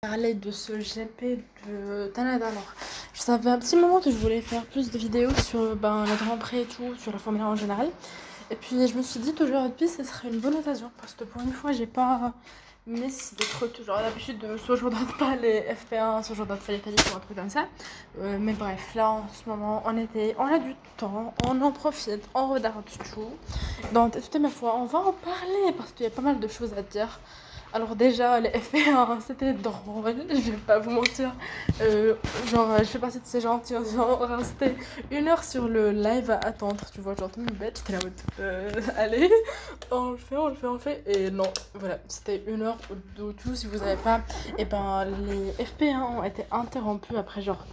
Parler de ce GP de Canada. Alors, ça fait un petit moment que je voulais faire plus de vidéos sur le Grand Prix et tout, sur la Formule 1 en général. Et puis je me suis dit qu'aujourd'hui ce serait une bonne occasion parce que pour une fois j'ai pas miss d'être toujours d'habitude de soit je regarde pas les FP1, soit je regarde pas les qualifs ou un truc comme ça. Mais bref, là en ce moment on a du temps, on en profite, on regarde tout. Donc écoutez ma foi, on va en parler parce qu'il y a pas mal de choses à dire. Alors déjà, les FP1, c'était drôle, je vais pas vous mentir. Je fais partie de ces gens qui ont resté 1 heure sur le live à attendre, tu vois, genre, une bête, j'étais là allez, on le fait, et non, voilà, c'était 1 heure de tout, si vous savez pas, et ben, les FP1 ont été interrompus après genre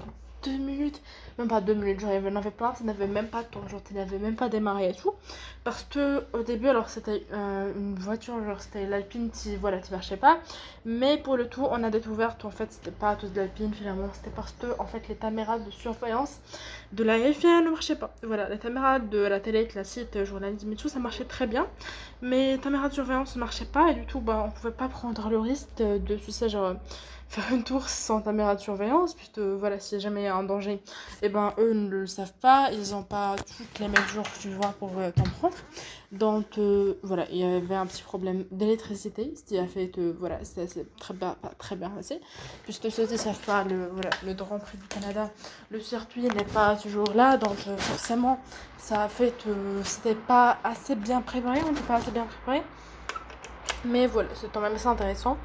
2 minutes, même pas 2 minutes, genre il y en avait plein, ça n'avait même pas de temps, genre il n'avait même pas démarré et tout, parce que au début, alors c'était une voiture, genre c'était l'Alpine qui, voilà, qui marchait pas, mais pour le tout, on a découvert en fait c'était pas tous de l'Alpine finalement, c'était parce que en fait les caméras de surveillance de la F1 ne marchaient pas, voilà, les caméras de la télé classique, journalisme et tout, ça marchait très bien, mais les caméras de surveillance ne marchaient pas, et du tout, on pouvait pas prendre le risque de, tu sais, genre faire une course sans caméra de surveillance, puisque voilà, si jamais il y a un danger, et ben eux ne le savent pas, ils ont pas toutes les mesures, tu vois, pour t'en prendre. Donc voilà, il y avait un petit problème d'électricité, ce qui a fait que voilà, c'est pas très bien passé. Puisque ceux qui ne savent pas, le Grand Prix du Canada, le circuit n'est pas toujours là, donc forcément ça a fait que c'était pas assez bien préparé, on n'était pas assez bien préparé. Mais voilà, c'est quand même assez intéressant.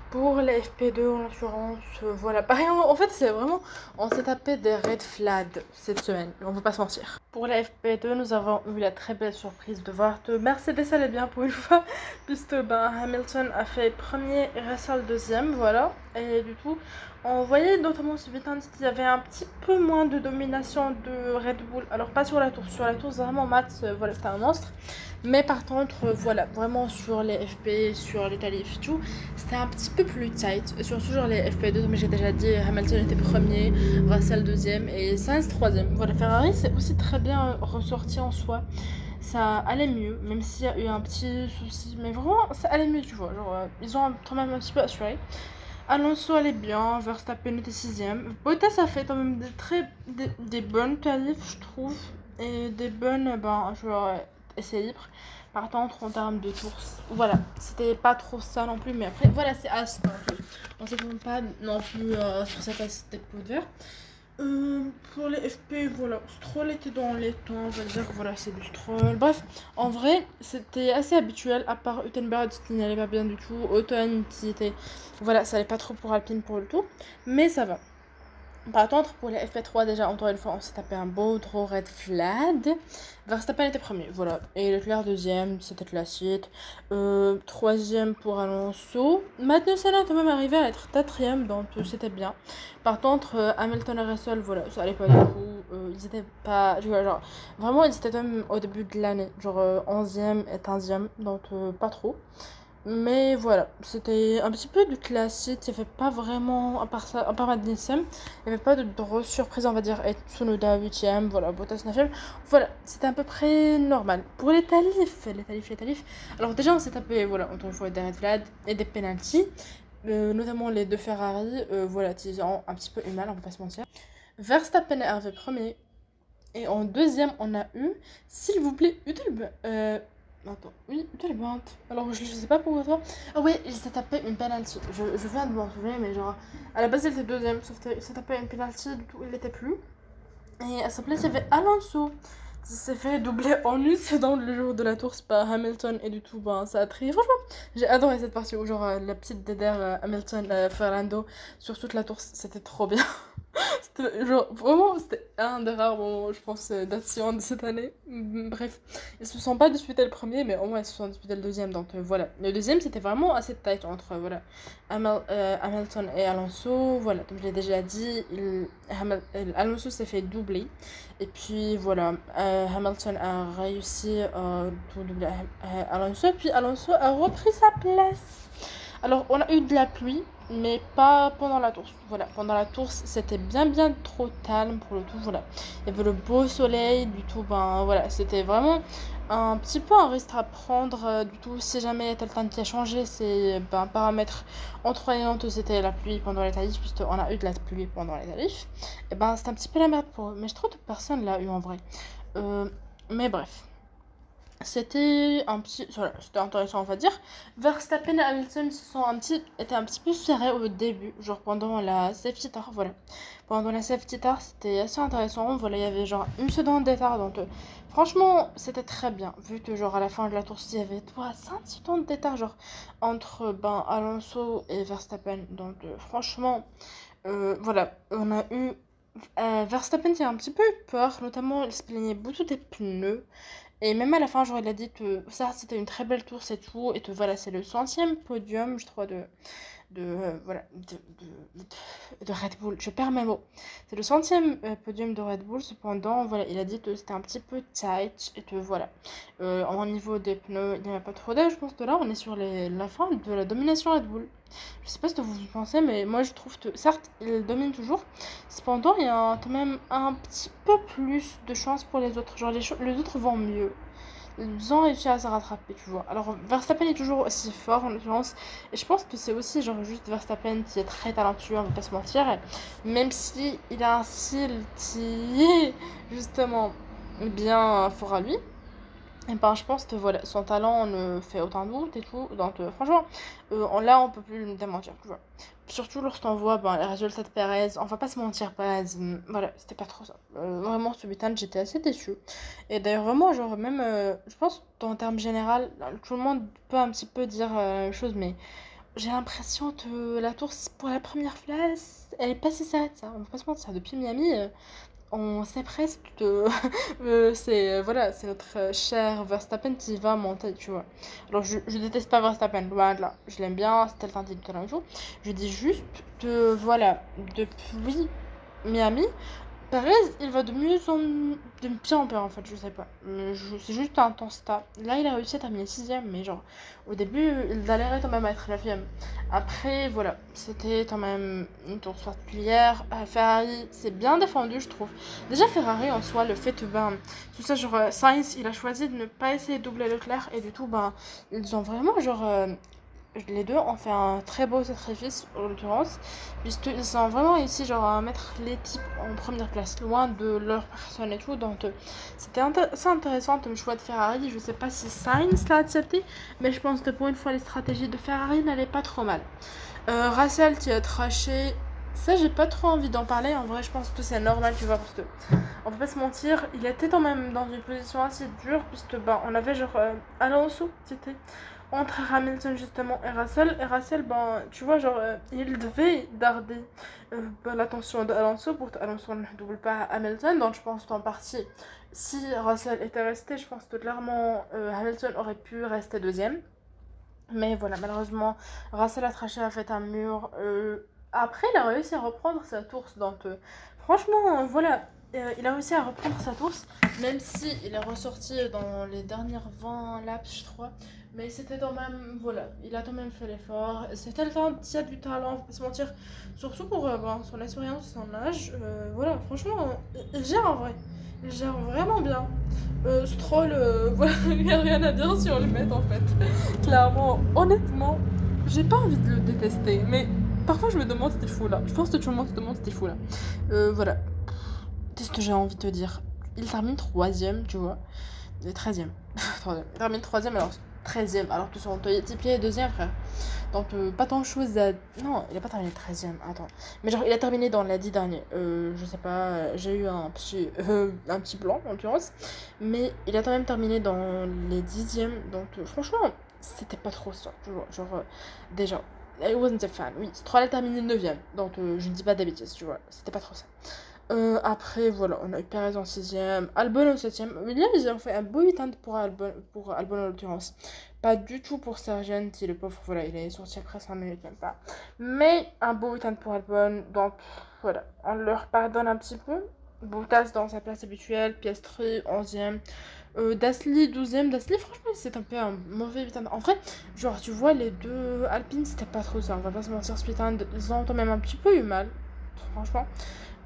Pour les FP2 en l'occurrence, voilà. Pareil, en fait, c'est vraiment. On s'est tapé des red flags cette semaine, on va pas se mentir. Pour la FP2, nous avons eu la très belle surprise de voir que Mercedes allait bien pour une fois, puisque Hamilton a fait premier et Russell deuxième, voilà. Et du coup, on voyait notamment ce week-end qu'il y avait un petit peu moins de domination de Red Bull. Alors, pas sur la tour, vraiment Max, voilà, c'était un monstre. Mais par contre, voilà, vraiment sur les FP, sur les qualifs et tout, c'était un petit peu plus tight. Surtout sur les FP2, comme j'ai déjà dit, Hamilton était premier, Russell deuxième et Sainz troisième. Voilà, Ferrari c'est aussi très bien ressorti en soi. Ça allait mieux, même s'il y a eu un petit souci, mais vraiment ça allait mieux, tu vois. Genre, ils ont quand même un petit peu assuré. Alonso allait bien, Verstappen était sixième. Bottas a fait quand même des bonnes qualifs, je trouve, et des bonnes, genre, essais libres. Par contre, en termes de course, voilà, c'était pas trop ça non plus, mais après, voilà, c'est As, donc on se trompe pas non plus sur cette aspect de vert. Pour les FP, voilà, Stroll était dans les temps, on va dire que voilà, c'est du Stroll. Bref, en vrai, c'était assez habituel, à part Hülkenberg qui n'allait pas bien du tout, Ocon qui était, voilà, ça allait pas trop pour Alpine pour le tout, mais ça va. Par contre, pour les FP3, déjà, encore une fois, on s'est tapé un beau gros red flag. Verstappen était premier, voilà. Et Leclerc deuxième, c'était classique. Troisième pour Alonso. Magnussen est quand même arrivé à être quatrième, donc c'était bien. Par contre, Hamilton et Russell, voilà, ça allait pas du tout. Ils étaient pas, tu vois, genre, vraiment, ils étaient quand même au début de l'année, genre 11e et 15e, donc pas trop. Mais voilà, c'était un petit peu du classique, il n'y avait pas vraiment, à part ça, à part Magnussen, il n'y avait pas de grosse surprise, on va dire, et Tsunoda 8ème, voilà, Bottas 9ème, voilà, c'était à peu près normal. Pour les qualifs, alors déjà on s'est tapé, voilà, encore une fois, des red flags et des penalties, notamment les deux Ferrari, voilà, ils ont un petit peu eu mal, on va pas se mentir. Verstappen est arrivé premier, et en deuxième, on a eu, s'il vous plaît, attends, oui, Hülkenberg. Alors, je sais pas pourquoi toi. Ah ouais, il s'est tapé une penalty. Je viens de m'en souvenir, mais genre, à la base, il était deuxième, sauf qu'il s'est tapé une penalty, du tout, il l'était plus. Et à sa place, il y avait Alonso qui s'est fait doubler en une seconde le jour de la course par Hamilton, et du tout, ça a trié. Franchement, j'ai adoré cette partie où, genre, la petite dédère Hamilton, Fernando, sur toute la course, c'était trop bien. Genre, vraiment, c'était un des rares moments, je pense, d'action de cette année. Bref, ils se sont pas disputés le premier, mais au moins ils se sont disputés le deuxième. Donc voilà. Le deuxième, c'était vraiment assez tight entre voilà, Hamilton et Alonso. Voilà, comme je l'ai déjà dit, Alonso s'est fait doubler. Et puis voilà, Hamilton a réussi à tout doubler Alonso. Et puis Alonso a repris sa place. Alors, on a eu de la pluie, mais pas pendant la course. Voilà, pendant la course, c'était bien trop calme pour le tout. Voilà, il y avait le beau soleil, du tout. Ben voilà, c'était vraiment un petit peu un risque à prendre. Du tout, si jamais t'as le temps qui a changé, c'est un paramètre entre c'était la pluie pendant les qualifs, puisqu'on a eu de la pluie pendant les qualifs. Et ben, c'est un petit peu la merde pour eux. Mais je trouve que personne l'a eu en vrai. Euh, mais bref. C'était un petit, voilà, c'était intéressant on va dire. Verstappen et Hamilton étaient un petit peu serrés au début, genre pendant la safety car, voilà. Pendant la safety car, c'était assez intéressant, voilà, il y avait genre une seconde d'écart, donc franchement, c'était très bien, vu que genre à la fin de la course, il y avait 5 secondes d'écart, genre entre Alonso et Verstappen, donc franchement, voilà, on a eu Verstappen qui a un petit peu eu peur, notamment il se plaignait beaucoup des pneus. Et même à la fin, genre, il a dit que ça, c'était une très belle course et tout. Et que voilà, c'est le centième podium, je crois, voilà, de Red Bull. Je perds mes mots. C'est le centième podium de Red Bull. Cependant, voilà, il a dit que c'était un petit peu tight. Et que voilà, au niveau des pneus, il n'y avait pas trop d'air. Je pense que là, on est sur la fin de la domination Red Bull. Je sais pas ce que vous pensez, mais moi, je trouve que, certes, il domine toujours. Cependant, il y a quand même un petit peu plus de chance pour les autres. Genre, les autres vont mieux. Ils ont réussi à se rattraper, tu vois. Alors, Verstappen est toujours aussi fort, en l'occurrence. Et je pense que c'est aussi, genre, juste Verstappen qui est très talentueux, on va pas se mentir. Même si il a un style qui est, justement, bien fort à lui. Et ben, je pense que voilà, son talent ne fait aucun doute et tout. Donc, franchement, là, on peut plus le démentir, tu vois. Surtout lorsqu'on voit les résultats de Perez. On va pas se mentir, Perez, voilà, c'était pas trop ça. Vraiment, ce week-end, j'étais assez déçue. Et d'ailleurs, vraiment, genre, même, je pense qu'en termes général, tout le monde peut un petit peu dire la même chose, mais j'ai l'impression que la course pour la première place, elle est pas si serrée que ça. On va pas se mentir, depuis Miami. On sait presque que voilà, c'est notre cher Verstappen qui va monter, tu vois. Alors, je déteste pas Verstappen, loin de là. Je l'aime bien, c'était le temps de talent et tout. Je dis juste que, voilà, depuis Miami, Perez, il va de mieux en de pire en pire en fait, je sais pas. C'est juste un constat. Là, il a réussi à terminer 6ème, mais genre, au début, il galérait quand même à être 9ème. Après, voilà, c'était quand même une course particulière. Ferrari, c'est bien défendu, je trouve. Déjà, Ferrari en soi, le fait que, tout ça, genre, Sainz, il a choisi de ne pas essayer de doubler Leclerc, et du tout, ils ont vraiment, genre, les deux ont fait un très beau sacrifice en l'occurrence, puisqu'ils ont vraiment réussi genre à mettre l'équipe en première place, loin de leur personne et tout. Donc c'était assez intéressant comme choix de Ferrari. Je sais pas si Sainz l'a accepté, mais je pense que pour une fois les stratégies de Ferrari n'allaient pas trop mal. Russell qui a traché, ça j'ai pas trop envie d'en parler. En vrai, je pense que c'est normal, tu vois, parce que on peut pas se mentir, il était quand même dans une position assez dure, puisque on avait genre Alonso qui était entre Hamilton justement et Russell, tu vois, genre, il devait garder l'attention d'Alonso pour que Alonso ne double pas Hamilton. Donc je pense qu'en partie, si Russell était resté, je pense que clairement Hamilton aurait pu rester deuxième. Mais voilà, malheureusement, Russell a traché, a fait un mur. Après, il a réussi à reprendre sa course. Donc, franchement, voilà, il a réussi à reprendre sa course, même si il est ressorti dans les dernières 20 laps, je crois. Mais c'était quand même, voilà, il a quand même fait l'effort. C'était le temps, il y a du talent, faut pas se mentir. Surtout pour son expérience, son âge. Voilà, franchement, il gère en vrai. Il gère vraiment bien. Stroll, voilà, il n'y a rien à dire sur le met en fait. Clairement, honnêtement, j'ai pas envie de le détester, mais parfois je me demande si t'es fou là. Je pense que tout le monde se demande si t'es fou là. Voilà. Qu'est-ce que j'ai envie de te dire? Il termine 3ème, tu vois. Il est 13ème. Il termine 3ème alors 13ème, alors que son coéquipier est 2ème, frère. Donc, pas tant de choses à. Non, il a pas terminé 13ème, attends. Mais genre, il a terminé dans les 10 derniers. Je sais pas, j'ai eu un petit blanc en l'occurrence. Mais il a quand même terminé dans les 10e. Donc, franchement, c'était pas trop ça, tu vois. Genre, déjà, I wasn't a fan. Oui, Stroll a terminé 9ème. Donc, je ne dis pas des bêtises, tu vois. C'était pas trop ça. Après, voilà, on a eu Perez en 6ème, Albon en 7ème. Williams, ils ont fait un beau week-end pour Albon en l'occurrence. Pas du tout pour Sargent, si le pauvre, voilà, il est sorti après 5 minutes, même pas. Mais un beau week-end pour Albon, donc voilà, on leur pardonne un petit peu. Bottas dans sa place habituelle, Piastri 11ème. Dasli 12e. Dasli, franchement, c'est un peu un mauvais Spitan. En vrai, genre, tu vois, les deux Alpines, c'était pas trop ça. On va pas se mentir, Spitan, ils ont quand même un petit peu eu mal. Franchement.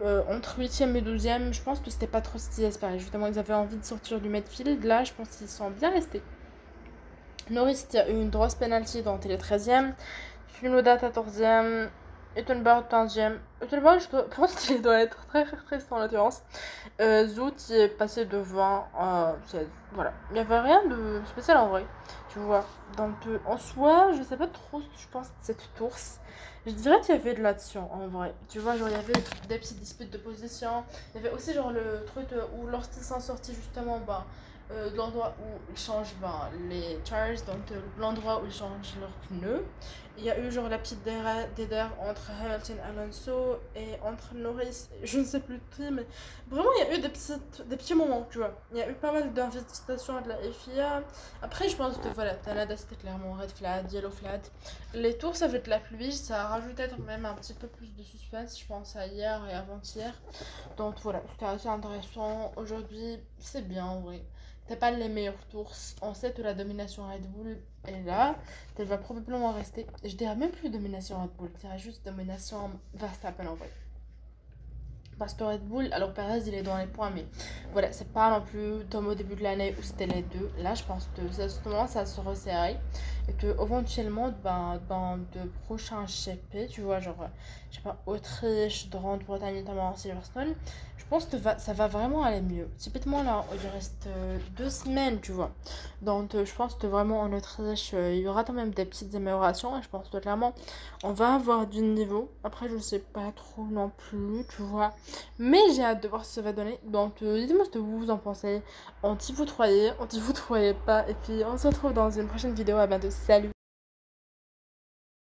Entre 8e et 12e, je pense que c'était pas trop stylé, c'est pareil. Justement, ils avaient envie de sortir du midfield. Là, je pense qu'ils sont bien restés. Norris, il y a eu une grosse penalty dans les 13e. Tsunoda 14e. Hülkenberg 15e. Hülkenberg, je pense qu'il doit être très triste en l'occurrence. Zout qui est passé devant. Voilà. Il n'y avait rien de spécial en vrai. Tu vois. Donc en soi, je sais pas trop, je pense, cette course. Je dirais qu'il y avait de l'action en vrai. Tu vois, genre il y avait des petites disputes de position. Il y avait aussi genre le truc où lorsqu'ils sont sortis justement, de l'endroit où ils changent les tires, donc l'endroit où ils changent leurs pneus. Il y a eu genre la petite dédère entre Hamilton et Alonso et entre Norris, je ne sais plus qui, mais vraiment il y a eu des petits moments, tu vois. Il y a eu pas mal d'investigations de la FIA. Après, je pense que voilà, Canada c'était clairement red flag, yellow flag. Les tours avec la pluie, ça a rajouté quand même un petit peu plus de suspense, je pense, à hier et avant-hier. Donc voilà, c'était assez intéressant. Aujourd'hui, c'est bien en vrai. T'as pas les meilleures tours. On sait que la domination Red Bull est là. Elle va probablement rester. Je dirais même plus domination Red Bull. Je dirais juste domination Verstappen en vrai. Parce que Red Bull, alors Perez il est dans les points, mais voilà, c'est pas non plus comme au début de l'année où c'était les deux. Là, je pense que ça commence à se resserrer et que éventuellement, dans de prochains GP, tu vois, genre, je sais pas, Autriche, Grande-Bretagne, notamment Silverstone, je pense que ça va vraiment aller mieux. Typiquement, là, il reste 2 semaines, tu vois. Donc, je pense que vraiment en Autriche, il y aura quand même des petites améliorations et je pense que clairement, on va avoir du niveau. Après, je sais pas trop non plus, tu vois. Mais j'ai hâte de voir ce que ça va donner. Donc, dites-moi ce que vous en pensez. On t'y vous troyez pas. Et puis, on se retrouve dans une prochaine vidéo. À bientôt. Salut!